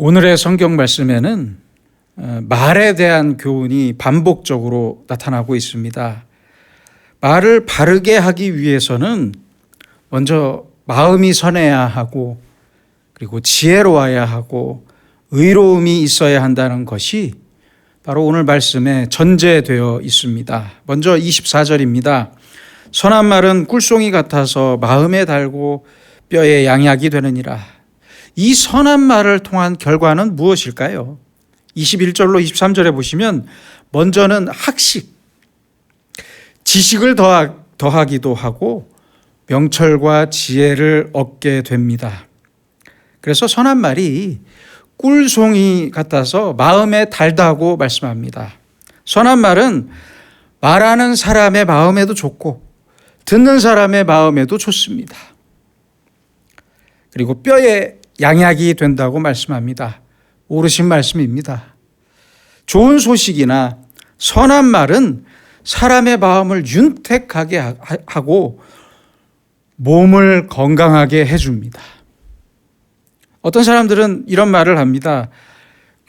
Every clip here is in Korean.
오늘의 성경 말씀에는 말에 대한 교훈이 반복적으로 나타나고 있습니다. 말을 바르게 하기 위해서는 먼저 마음이 선해야 하고, 그리고 지혜로워야 하고 의로움이 있어야 한다는 것이 바로 오늘 말씀에 전제되어 있습니다. 먼저 24절입니다. 선한 말은 꿀송이 같아서 마음에 달고 뼈에 양약이 되느니라. 이 선한 말을 통한 결과는 무엇일까요? 21절로 23절에 보시면 먼저는 학식, 지식을 더하기도 하고 명철과 지혜를 얻게 됩니다. 그래서 선한 말이 꿀송이 같아서 마음에 달다고 말씀합니다. 선한 말은 말하는 사람의 마음에도 좋고 듣는 사람의 마음에도 좋습니다. 그리고 뼈에 양약이 된다고 말씀합니다. 옳으신 말씀입니다. 좋은 소식이나 선한 말은 사람의 마음을 윤택하게 하고 몸을 건강하게 해줍니다. 어떤 사람들은 이런 말을 합니다.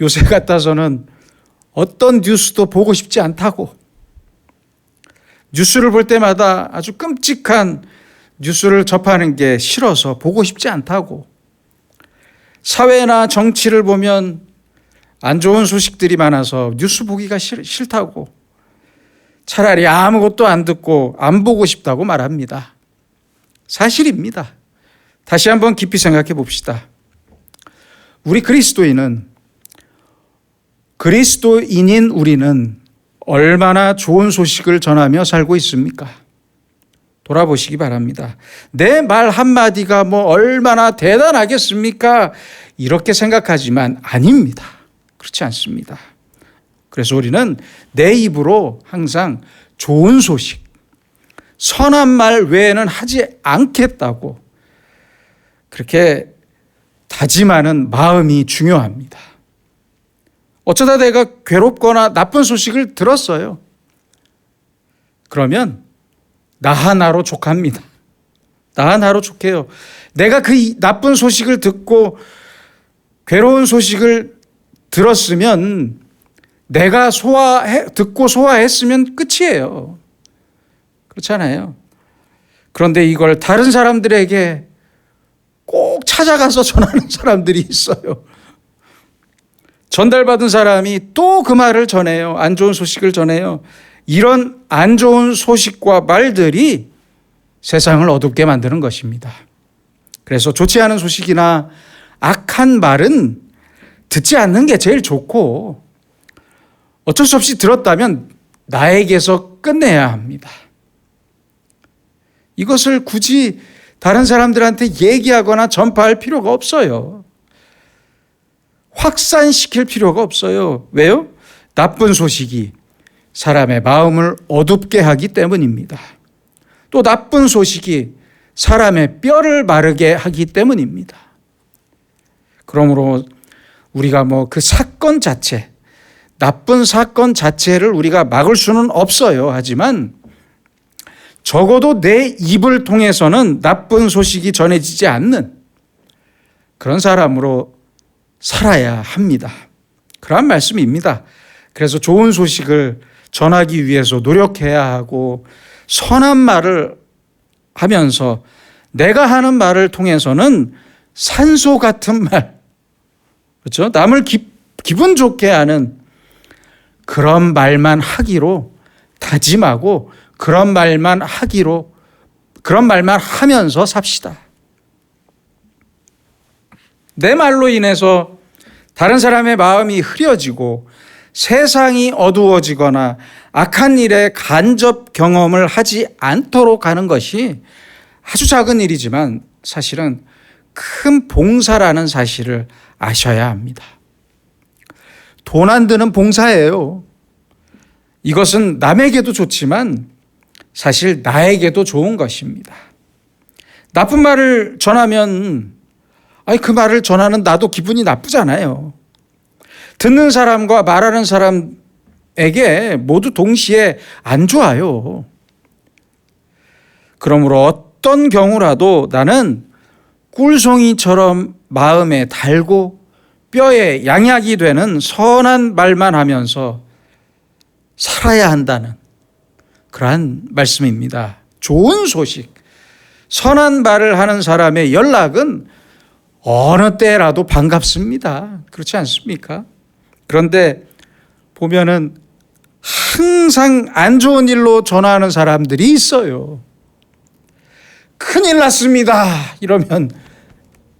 요새 같아서는 어떤 뉴스도 보고 싶지 않다고. 뉴스를 볼 때마다 아주 끔찍한 뉴스를 접하는 게 싫어서 보고 싶지 않다고. 사회나 정치를 보면 안 좋은 소식들이 많아서 뉴스 보기가 싫다고. 차라리 아무것도 안 듣고 안 보고 싶다고 말합니다. 사실입니다. 다시 한번 깊이 생각해 봅시다. 우리 그리스도인인 우리는 얼마나 좋은 소식을 전하며 살고 있습니까? 돌아보시기 바랍니다. 내 말 한마디가 얼마나 대단하겠습니까? 이렇게 생각하지만 아닙니다. 그렇지 않습니다. 그래서 우리는 내 입으로 항상 좋은 소식, 선한 말 외에는 하지 않겠다고 그렇게 다짐하는 마음이 중요합니다. 어쩌다 내가 괴롭거나 나쁜 소식을 들었어요. 그러면 나 하나로 족합니다. 나 하나로 족해요. 내가 그 나쁜 소식을 듣고 괴로운 소식을 들었으면 내가 듣고 소화했으면 끝이에요. 그렇잖아요. 그런데 이걸 다른 사람들에게 꼭 찾아가서 전하는 사람들이 있어요. 전달받은 사람이 또 그 말을 전해요. 안 좋은 소식을 전해요. 이런 안 좋은 소식과 말들이 세상을 어둡게 만드는 것입니다. 그래서 좋지 않은 소식이나 악한 말은 듣지 않는 게 제일 좋고, 어쩔 수 없이 들었다면 나에게서 끝내야 합니다. 이것을 굳이 다른 사람들한테 얘기하거나 전파할 필요가 없어요. 확산시킬 필요가 없어요. 왜요? 나쁜 소식이 사람의 마음을 어둡게 하기 때문입니다. 또 나쁜 소식이 사람의 뼈를 마르게 하기 때문입니다. 그러므로 우리가 그 사건 자체, 나쁜 사건 자체를 우리가 막을 수는 없어요. 하지만 적어도 내 입을 통해서는 나쁜 소식이 전해지지 않는 그런 사람으로 살아야 합니다. 그러한 말씀입니다. 그래서 좋은 소식을 전하기 위해서 노력해야 하고, 선한 말을 하면서 내가 하는 말을 통해서는 산소 같은 말, 그렇죠? 남을 기분 좋게 하는 그런 말만 하기로 다짐하고, 그런 말만 하면서 삽시다. 내 말로 인해서 다른 사람의 마음이 흐려지고 세상이 어두워지거나 악한 일에 간접 경험을 하지 않도록 하는 것이 아주 작은 일이지만 사실은 큰 봉사라는 사실을 아셔야 합니다. 돈 안 드는 봉사예요. 이것은 남에게도 좋지만 사실 나에게도 좋은 것입니다. 나쁜 말을 전하면 그 말을 전하는 나도 기분이 나쁘잖아요. 듣는 사람과 말하는 사람에게 모두 동시에 안 좋아요. 그러므로 어떤 경우라도 나는 꿀송이처럼 마음에 달고 뼈에 양약이 되는 선한 말만 하면서 살아야 한다는 그러한 말씀입니다. 좋은 소식, 선한 말을 하는 사람의 연락은 어느 때라도 반갑습니다. 그렇지 않습니까? 그런데 보면은 항상 안 좋은 일로 전화하는 사람들이 있어요. 큰일 났습니다. 이러면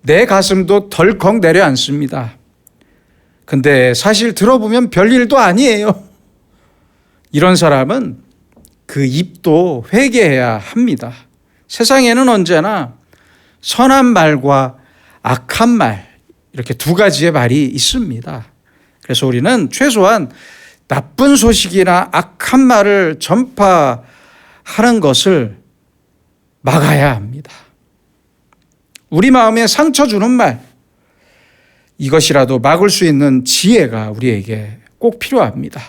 내 가슴도 덜컥 내려앉습니다. 근데 사실 들어보면 별일도 아니에요. 이런 사람은 그 입도 회개해야 합니다. 세상에는 언제나 선한 말과 악한 말, 이렇게 두 가지의 말이 있습니다. 그래서 우리는 최소한 나쁜 소식이나 악한 말을 전파하는 것을 막아야 합니다. 우리 마음에 상처 주는 말, 이것이라도 막을 수 있는 지혜가 우리에게 꼭 필요합니다.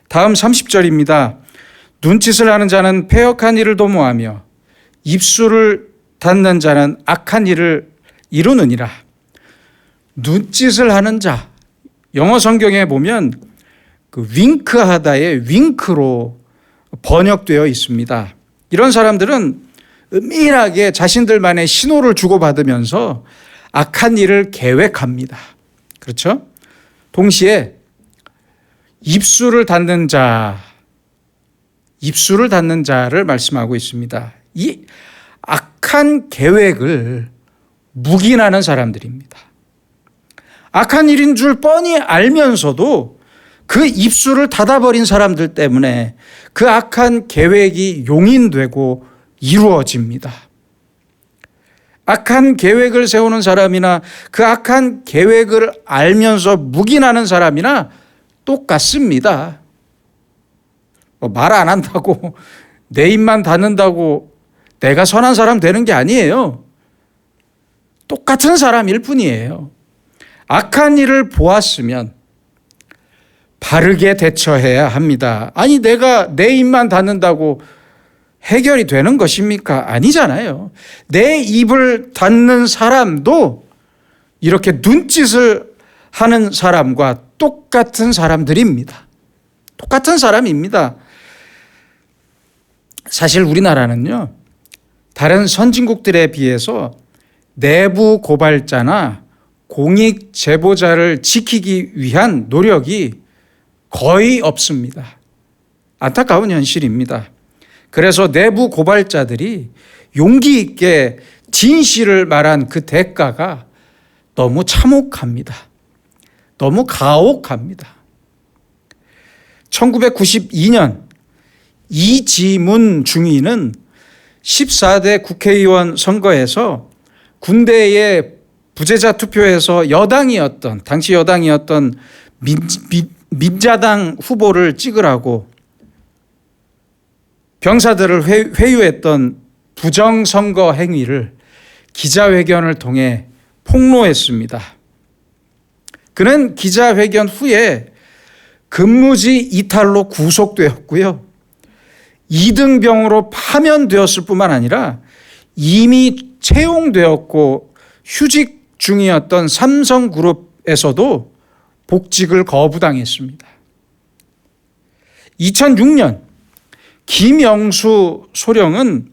다음 30절입니다. 눈짓을 하는 자는 패역한 일을 도모하며 입술을 닫는 자는 악한 일을 이루느니라. 눈짓을 하는 자, 영어 성경에 보면 그 윙크하다의 윙크로 번역되어 있습니다. 이런 사람들은 은밀하게 자신들만의 신호를 주고받으면서 악한 일을 계획합니다. 그렇죠? 동시에 입술을 닫는 자를 말씀하고 있습니다. 이 악한 계획을 묵인하는 사람들입니다. 악한 일인 줄 뻔히 알면서도 그 입술을 닫아버린 사람들 때문에 그 악한 계획이 용인되고 이루어집니다. 악한 계획을 세우는 사람이나 그 악한 계획을 알면서 묵인하는 사람이나 똑같습니다. 말 안 한다고 내 입만 닫는다고 내가 선한 사람 되는 게 아니에요. 똑같은 사람일 뿐이에요. 악한 일을 보았으면 바르게 대처해야 합니다. 아니 내가 내 입만 닫는다고 해결이 되는 것입니까? 아니잖아요. 내 입을 닫는 사람도 이렇게 눈짓을 하는 사람과 똑같은 사람들입니다. 똑같은 사람입니다. 사실 우리나라는요, 다른 선진국들에 비해서 내부 고발자나 공익 제보자를 지키기 위한 노력이 거의 없습니다. 안타까운 현실입니다. 그래서 내부 고발자들이 용기 있게 진실을 말한 그 대가가 너무 참혹합니다. 너무 가혹합니다. 1992년 이지문 중위는 14대 국회의원 선거에서 군대의 부재자 투표에서 당시 여당이었던 민자당 후보를 찍으라고 병사들을 회유했던 부정선거 행위를 기자회견을 통해 폭로했습니다. 그는 기자회견 후에 근무지 이탈로 구속되었고요. 2등병으로 파면되었을 뿐만 아니라 이미 채용되었고 휴직 중이었던 삼성그룹에서도 복직을 거부당했습니다. 2006년 김영수 소령은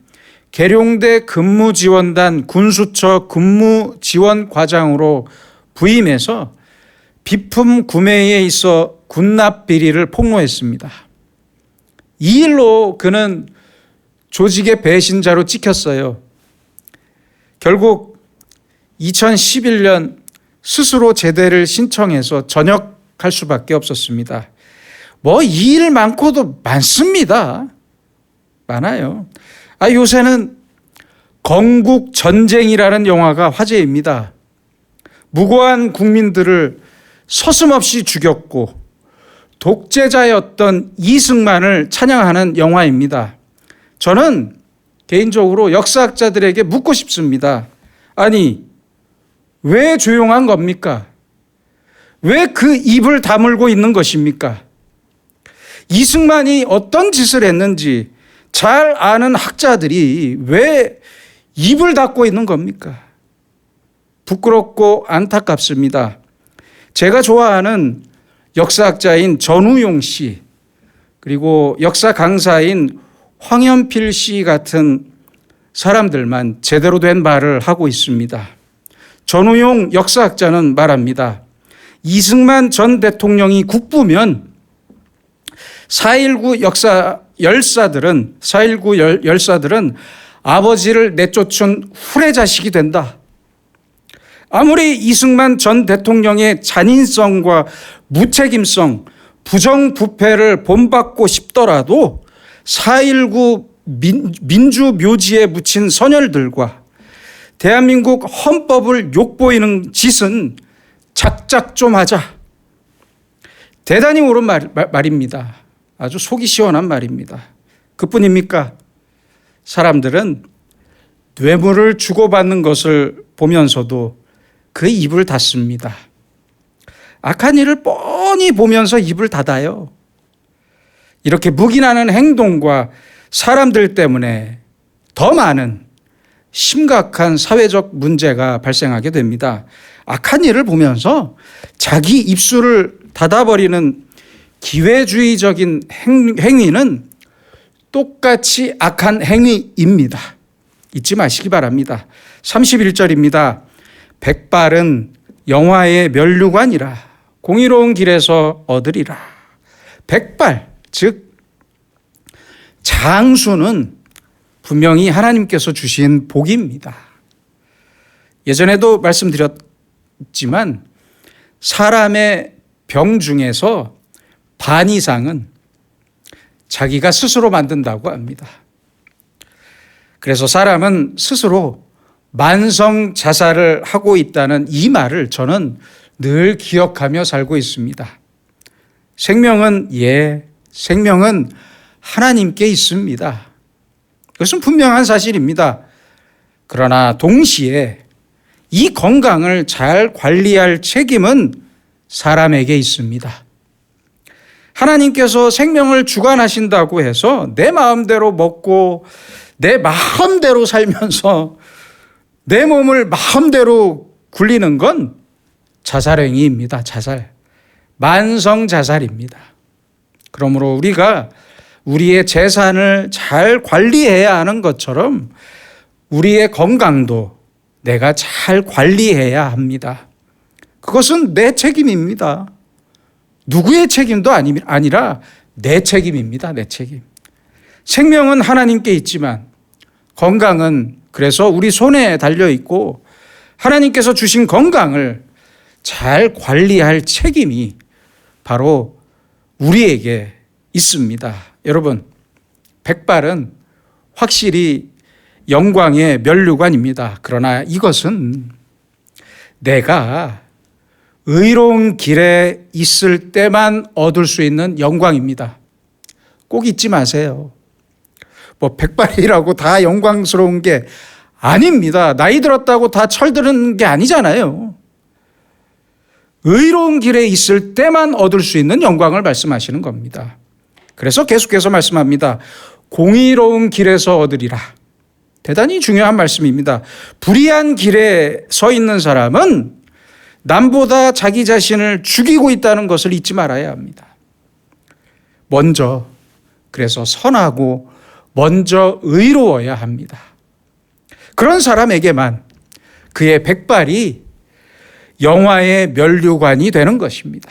계룡대 근무지원단 군수처 근무지원과장으로 부임해서 비품 구매에 있어 군납 비리를 폭로했습니다. 이 일로 그는 조직의 배신자로 찍혔어요. 결국 2011년 스스로 제대를 신청해서 전역할 수밖에 없었습니다. 이 일 많고도 많습니다. 많아요. 요새는 건국전쟁이라는 영화가 화제입니다. 무고한 국민들을 서슴없이 죽였고 독재자였던 이승만을 찬양하는 영화입니다. 저는 개인적으로 역사학자들에게 묻고 싶습니다. 아니, 왜 조용한 겁니까? 왜 그 입을 다물고 있는 것입니까? 이승만이 어떤 짓을 했는지 잘 아는 학자들이 왜 입을 닫고 있는 겁니까? 부끄럽고 안타깝습니다. 제가 좋아하는 역사학자인 전우용 씨, 그리고 역사 강사인 황현필 씨 같은 사람들만 제대로 된 말을 하고 있습니다. 전우용 역사학자는 말합니다. 이승만 전 대통령이 국부면 4.19 열사들은 아버지를 내쫓은 후레자식이 된다. 아무리 이승만 전 대통령의 잔인성과 무책임성, 부정부패를 본받고 싶더라도 4.19 민주묘지에 묻힌 선열들과 대한민국 헌법을 욕보이는 짓은 작작 좀 하자. 대단히 옳은 말입니다. 아주 속이 시원한 말입니다. 그뿐입니까? 사람들은 뇌물을 주고받는 것을 보면서도 그 입을 닫습니다. 악한 일을 뻔히 보면서 입을 닫아요. 이렇게 묵인하는 행동과 사람들 때문에 더 많은 심각한 사회적 문제가 발생하게 됩니다. 악한 일을 보면서 자기 입술을 닫아버리는 기회주의적인 행위는 똑같이 악한 행위입니다. 잊지 마시기 바랍니다. 31절입니다. 백발은 영화의 면류관이라 공의로운 길에서 얻으리라. 백발, 즉 장수는 분명히 하나님께서 주신 복입니다. 예전에도 말씀드렸지만 사람의 병 중에서 반 이상은 자기가 스스로 만든다고 합니다. 그래서 사람은 스스로 만성 자살을 하고 있다는 이 말을 저는 늘 기억하며 살고 있습니다. 생명은 하나님께 있습니다. 이것은 분명한 사실입니다. 그러나 동시에 이 건강을 잘 관리할 책임은 사람에게 있습니다. 하나님께서 생명을 주관하신다고 해서 내 마음대로 먹고 내 마음대로 살면서 내 몸을 마음대로 굴리는 건 자살행위입니다. 만성 자살입니다. 그러므로 우리가 우리의 재산을 잘 관리해야 하는 것처럼 우리의 건강도 내가 잘 관리해야 합니다. 그것은 내 책임입니다. 누구의 책임도 아니라 내 책임입니다. 내 책임. 생명은 하나님께 있지만 건강은 그래서 우리 손에 달려 있고 하나님께서 주신 건강을 잘 관리할 책임이 바로 우리에게 있습니다. 여러분, 백발은 확실히 영광의 면류관입니다. 그러나 이것은 내가 의로운 길에 있을 때만 얻을 수 있는 영광입니다. 꼭 잊지 마세요. 백발이라고 다 영광스러운 게 아닙니다. 나이 들었다고 다 철드는 게 아니잖아요. 의로운 길에 있을 때만 얻을 수 있는 영광을 말씀하시는 겁니다. 그래서 계속해서 말씀합니다. 공의로운 길에서 얻으리라. 대단히 중요한 말씀입니다. 불의한 길에 서 있는 사람은 남보다 자기 자신을 죽이고 있다는 것을 잊지 말아야 합니다. 그래서 선하고 먼저 의로워야 합니다. 그런 사람에게만 그의 백발이 영화의 면류관이 되는 것입니다.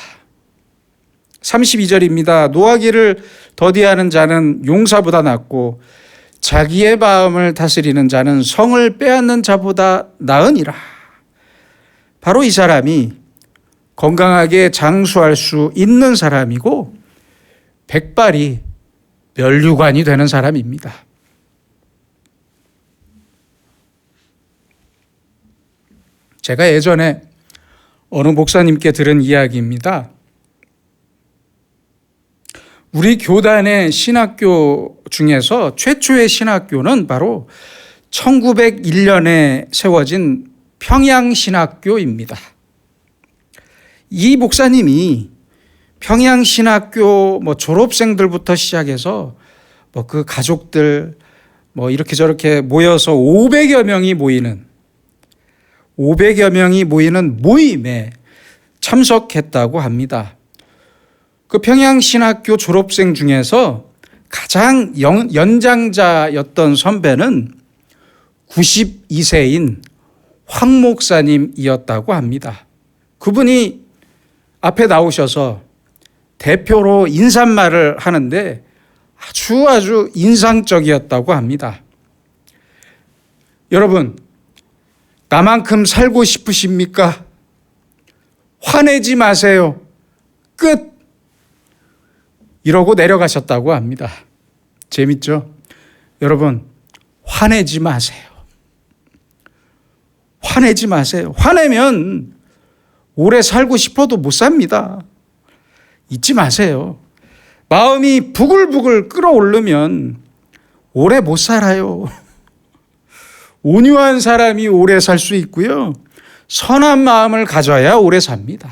32절입니다. 노하기를 더디하는 자는 용사보다 낫고 자기의 마음을 다스리는 자는 성을 빼앗는 자보다 나으니라. 바로 이 사람이 건강하게 장수할 수 있는 사람이고 백발이 면류관이 되는 사람입니다. 제가 예전에 어느 목사님께 들은 이야기입니다. 우리 교단의 신학교 중에서 최초의 신학교는 바로 1901년에 세워진 평양신학교입니다. 이 목사님이 평양신학교 졸업생들부터 시작해서 그 가족들 이렇게 저렇게 모여서 500여 명이 모이는 모임에 참석했다고 합니다. 그 평양신학교 졸업생 중에서 가장 연장자였던 선배는 92세인 황 목사님이었다고 합니다. 그분이 앞에 나오셔서 대표로 인사말을 하는데 아주 인상적이었다고 합니다. 여러분, 나만큼 살고 싶으십니까? 화내지 마세요. 끝! 이러고 내려가셨다고 합니다. 재밌죠? 여러분, 화내지 마세요. 화내지 마세요. 화내면 오래 살고 싶어도 못 삽니다. 잊지 마세요. 마음이 부글부글 끓어오르면 오래 못 살아요. 온유한 사람이 오래 살 수 있고요. 선한 마음을 가져야 오래 삽니다.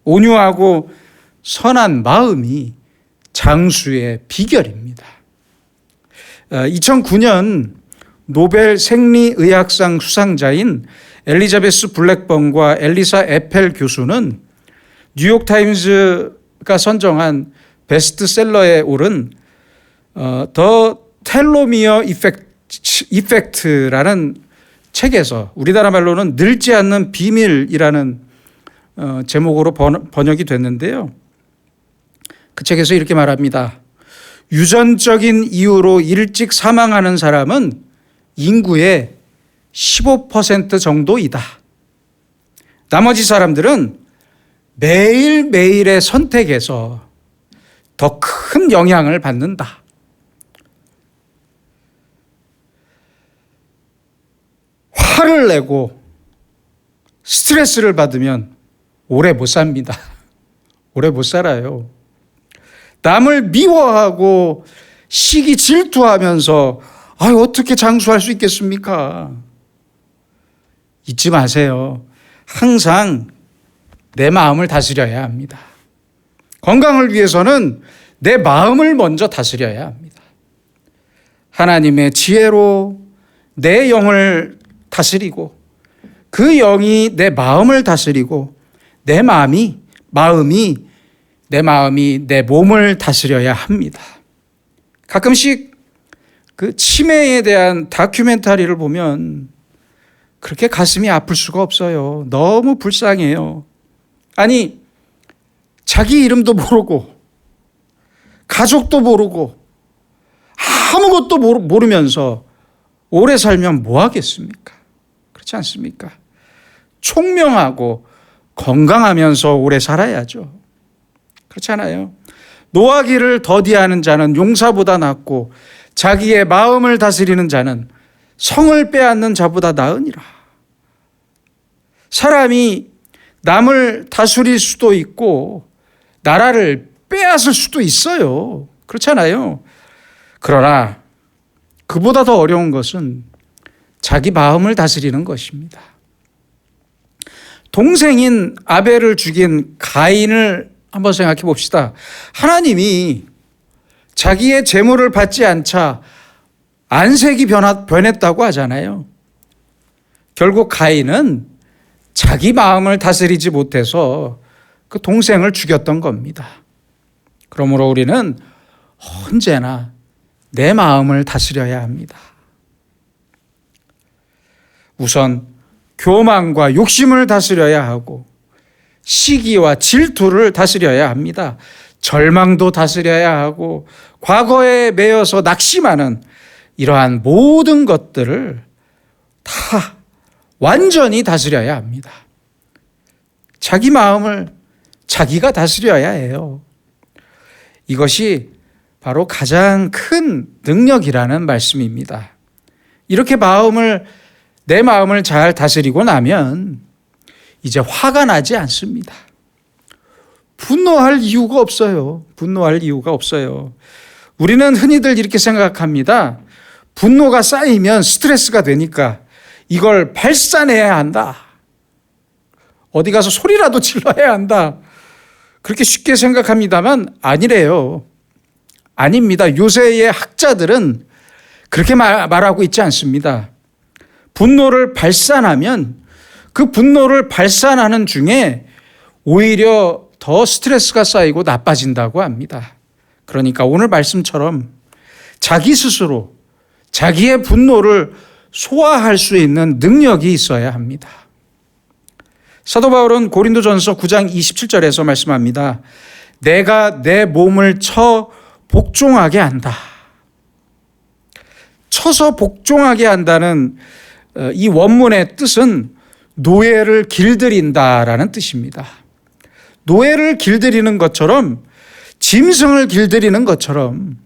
온유하고 선한 마음이 장수의 비결입니다. 2009년 노벨 생리의학상 수상자인 엘리자베스 블랙번과 엘리사 에펠 교수는 뉴욕타임즈가 선정한 베스트셀러에 오른 더 텔로미어 이펙트라는 책에서 우리나라 말로는 늙지 않는 비밀이라는 제목으로 번역이 됐는데요. 그 책에서 이렇게 말합니다. 유전적인 이유로 일찍 사망하는 사람은 인구의 15% 정도이다. 나머지 사람들은 매일매일의 선택에서 더 큰 영향을 받는다. 화를 내고 스트레스를 받으면 오래 못 삽니다. 오래 못 살아요. 남을 미워하고 시기 질투하면서 어떻게 장수할 수 있겠습니까? 잊지 마세요. 항상 내 마음을 다스려야 합니다. 건강을 위해서는 내 마음을 먼저 다스려야 합니다. 하나님의 지혜로 내 영을 다스리고 그 영이 내 마음을 다스리고 내 마음이 내 몸을 다스려야 합니다. 가끔씩 그 치매에 대한 다큐멘터리를 보면 그렇게 가슴이 아플 수가 없어요. 너무 불쌍해요. 아니, 자기 이름도 모르고 가족도 모르고 아무것도 모르면서 오래 살면 뭐 하겠습니까? 그렇지 않습니까? 총명하고 건강하면서 오래 살아야죠. 그렇잖아요. 노하기를 더디하는 자는 용사보다 낫고 자기의 마음을 다스리는 자는 성을 빼앗는 자보다 나으니라. 사람이 남을 다스릴 수도 있고 나라를 빼앗을 수도 있어요. 그렇잖아요. 그러나 그보다 더 어려운 것은 자기 마음을 다스리는 것입니다. 동생인 아벨을 죽인 가인을 한번 생각해 봅시다. 하나님이 자기의 재물을 받지 않자 안색이 변했다고 하잖아요. 결국 가인은 자기 마음을 다스리지 못해서 그 동생을 죽였던 겁니다. 그러므로 우리는 언제나 내 마음을 다스려야 합니다. 우선 교만과 욕심을 다스려야 하고 시기와 질투를 다스려야 합니다. 절망도 다스려야 하고 과거에 매여서 낙심하는 이러한 모든 것들을 다 완전히 다스려야 합니다. 자기 마음을 자기가 다스려야 해요. 이것이 바로 가장 큰 능력이라는 말씀입니다. 이렇게 내 마음을 잘 다스리고 나면 이제 화가 나지 않습니다. 분노할 이유가 없어요. 우리는 흔히들 이렇게 생각합니다. 분노가 쌓이면 스트레스가 되니까 이걸 발산해야 한다. 어디 가서 소리라도 질러야 한다. 그렇게 쉽게 생각합니다만 아니래요. 아닙니다. 요새의 학자들은 그렇게 말하고 있지 않습니다. 분노를 발산하면 그 분노를 발산하는 중에 오히려 더 스트레스가 쌓이고 나빠진다고 합니다. 그러니까 오늘 말씀처럼 자기 스스로 자기의 분노를 소화할 수 있는 능력이 있어야 합니다. 사도 바울은 고린도전서 9장 27절에서 말씀합니다. 내가 내 몸을 쳐 복종하게 한다. 쳐서 복종하게 한다는 이 원문의 뜻은 노예를 길들인다라는 뜻입니다. 노예를 길들이는 것처럼, 짐승을 길들이는 것처럼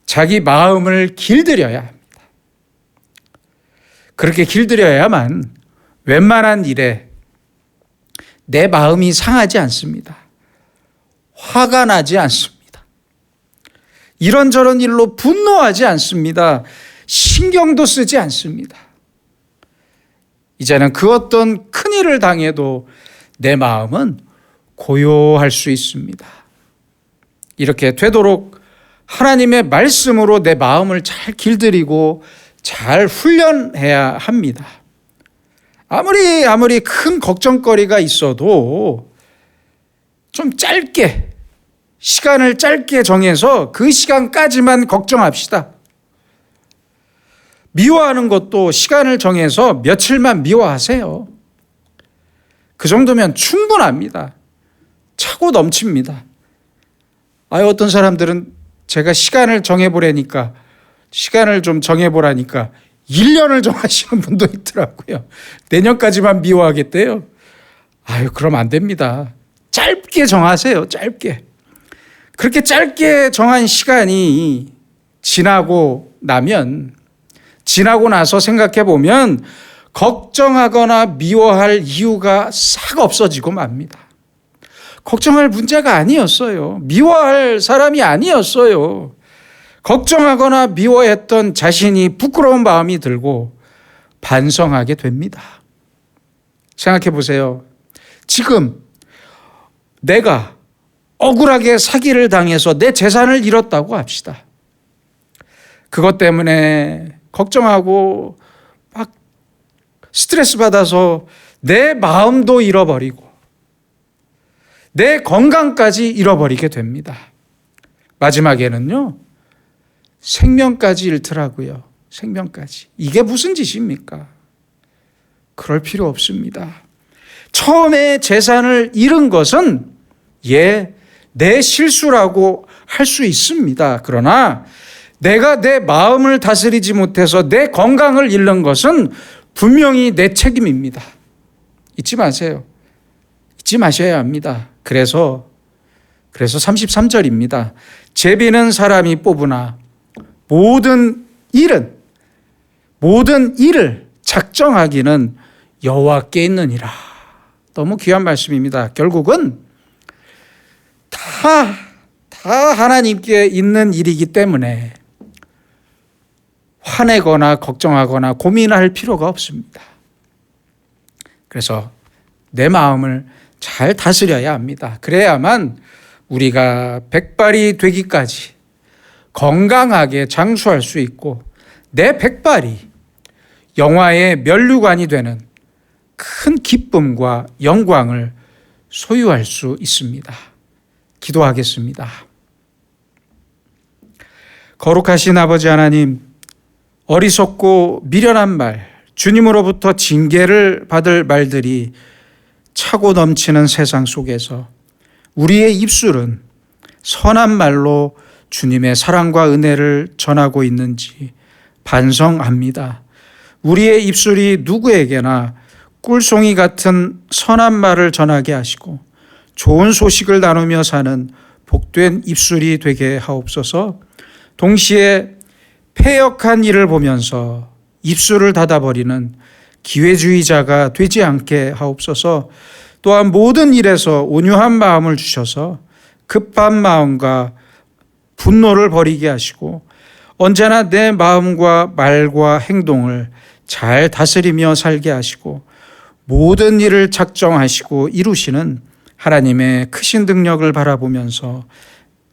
자기 마음을 길들여야 합니다. 그렇게 길들여야만 웬만한 일에 내 마음이 상하지 않습니다. 화가 나지 않습니다. 이런저런 일로 분노하지 않습니다. 신경도 쓰지 않습니다. 이제는 그 어떤 큰일을 당해도 내 마음은 고요할 수 있습니다. 이렇게 되도록 하나님의 말씀으로 내 마음을 잘 길들이고 잘 훈련해야 합니다. 아무리 큰 걱정거리가 있어도 좀 시간을 짧게 정해서 그 시간까지만 걱정합시다. 미워하는 것도 시간을 정해서 며칠만 미워하세요. 그 정도면 충분합니다. 차고 넘칩니다. 어떤 사람들은 제가 시간을 정해보라니까 1년을 정하시는 분도 있더라고요. 내년까지만 미워하겠대요. 그럼 안 됩니다. 짧게 정하세요. 짧게. 그렇게 짧게 정한 시간이 지나고 나서 생각해 보면 걱정하거나 미워할 이유가 싹 없어지고 맙니다. 걱정할 문제가 아니었어요. 미워할 사람이 아니었어요. 걱정하거나 미워했던 자신이 부끄러운 마음이 들고 반성하게 됩니다. 생각해 보세요. 지금 내가 억울하게 사기를 당해서 내 재산을 잃었다고 합시다. 그것 때문에 걱정하고 막 스트레스 받아서 내 마음도 잃어버리고 내 건강까지 잃어버리게 됩니다. 마지막에는요, 생명까지 잃더라고요. 생명까지. 이게 무슨 짓입니까? 그럴 필요 없습니다. 처음에 재산을 잃은 것은 내 실수라고 할 수 있습니다. 그러나 내가 내 마음을 다스리지 못해서 내 건강을 잃는 것은 분명히 내 책임입니다. 잊지 마세요. 잊지 마셔야 합니다. 그래서 33절입니다. 제비는 사람이 뽑으나 모든 일을 작정하기는 여호와께 있느니라. 너무 귀한 말씀입니다. 결국은 다 하나님께 있는 일이기 때문에 화내거나 걱정하거나 고민할 필요가 없습니다. 그래서 내 마음을 잘 다스려야 합니다. 그래야만 우리가 백발이 되기까지 건강하게 장수할 수 있고 내 백발이 영화의 면류관이 되는 큰 기쁨과 영광을 소유할 수 있습니다. 기도하겠습니다. 거룩하신 아버지 하나님, 어리석고 미련한 말, 주님으로부터 징계를 받을 말들이 차고 넘치는 세상 속에서 우리의 입술은 선한 말로 주님의 사랑과 은혜를 전하고 있는지 반성합니다. 우리의 입술이 누구에게나 꿀송이 같은 선한 말을 전하게 하시고 좋은 소식을 나누며 사는 복된 입술이 되게 하옵소서. 동시에 패역한 일을 보면서 입술을 닫아버리는 기회주의자가 되지 않게 하옵소서. 또한 모든 일에서 온유한 마음을 주셔서 급한 마음과 분노를 버리게 하시고 언제나 내 마음과 말과 행동을 잘 다스리며 살게 하시고 모든 일을 작정하시고 이루시는 하나님의 크신 능력을 바라보면서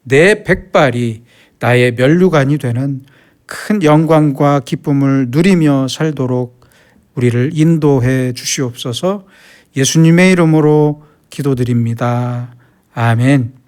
내 백발이 나의 면류관이 되는 큰 영광과 기쁨을 누리며 살도록 우리를 인도해 주시옵소서. 예수님의 이름으로 기도드립니다. 아멘.